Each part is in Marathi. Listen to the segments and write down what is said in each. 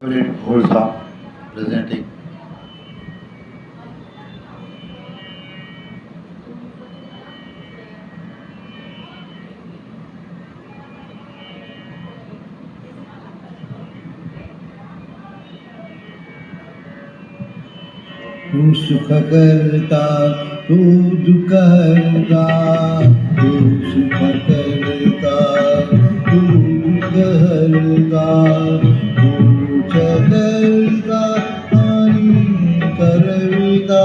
Horsa presenting. तू सुख करता तू दुःख हरता तू सुख करता तू दुःख हरता तू करता आणि करविता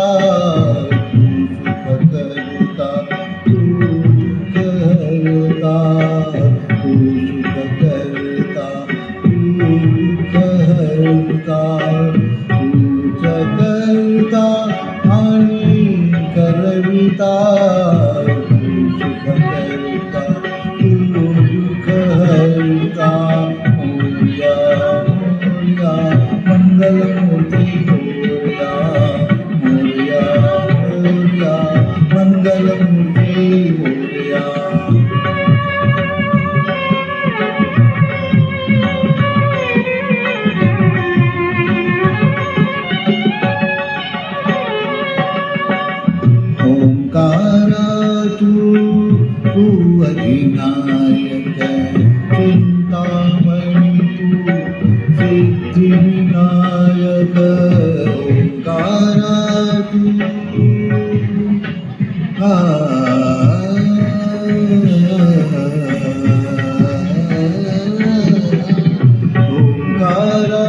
तू सुख करता तू दुःख हरता तू सुख करता तू दुःख हरता करता आणि करविता तू सुख करता तू दुःख हरता मोरया मोरया मंगलमूर्ती मोरया मोरया मोरया मंगलमूर्ती मोरया ओंकारा तू अधिनायक चिंतामणी तू सिद्धिविनायक ओंकारा तू ओंकारा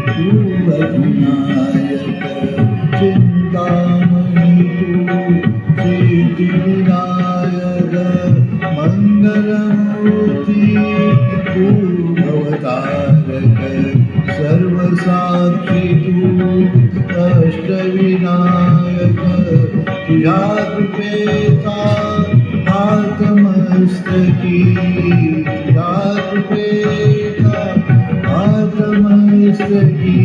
तू अधिनायक चिंतामणी विनायक मंगलमूर्ती तू भवतारक सर्वसाक्षी तू अष्टविनायक तुझ्या कृपेचा आत्मस्तकी तुझ्या कृपेचा आत्मस्तकी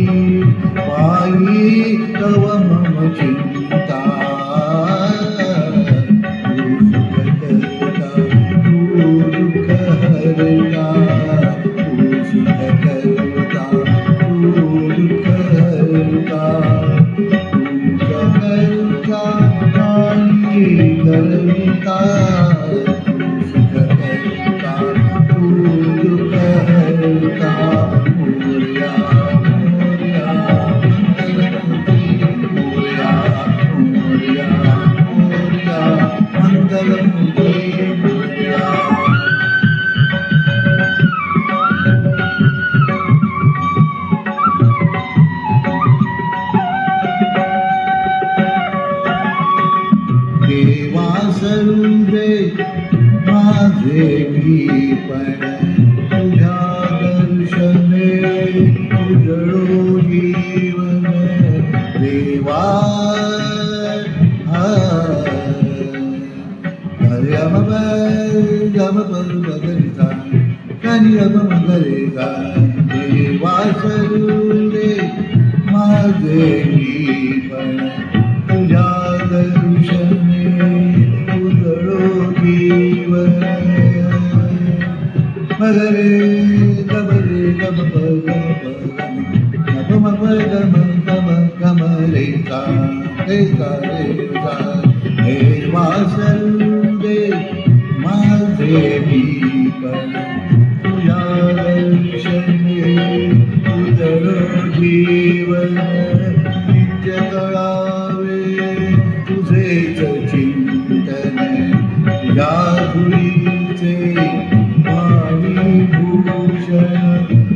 पायी तव मम चिंता देवासरूपे माझे मी पण तुझ्या दर्शने उजळो जीवन देवा गम गरिता कनि गरिता देवासरूपे माझे मी पण तुझ्या दर्शने मगरे गमरे गम गम गम गम रे सा रे सा हे वासुदे माझे मी पण तुझ्या दर्शने उजळो जीवन नित्य कळावे तुझेच चिंतन तुझ्या धुळीचे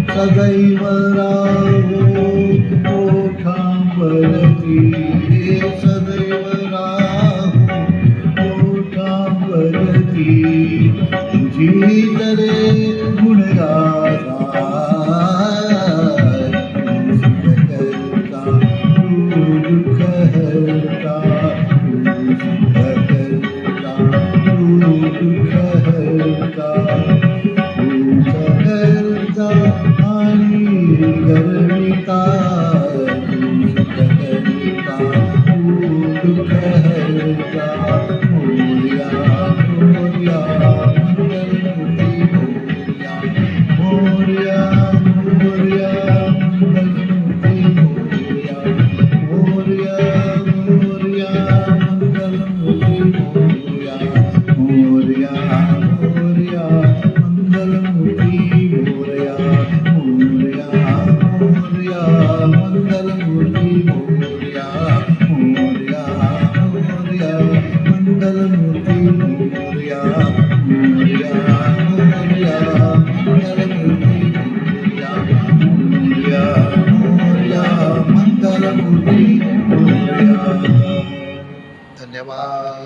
सदैव राहो ओठांबरती सदैव राहो ओठांबरती तुझी तरे गुणगाथा तू सुख करता तू दुःख हरता तू सुख करता तू दुःख हरता करविता तू सुख करता तू दुःख हरता मोरया मोरया मंगलमूर्ती मोरया मोरया मोरया धन्यवाद.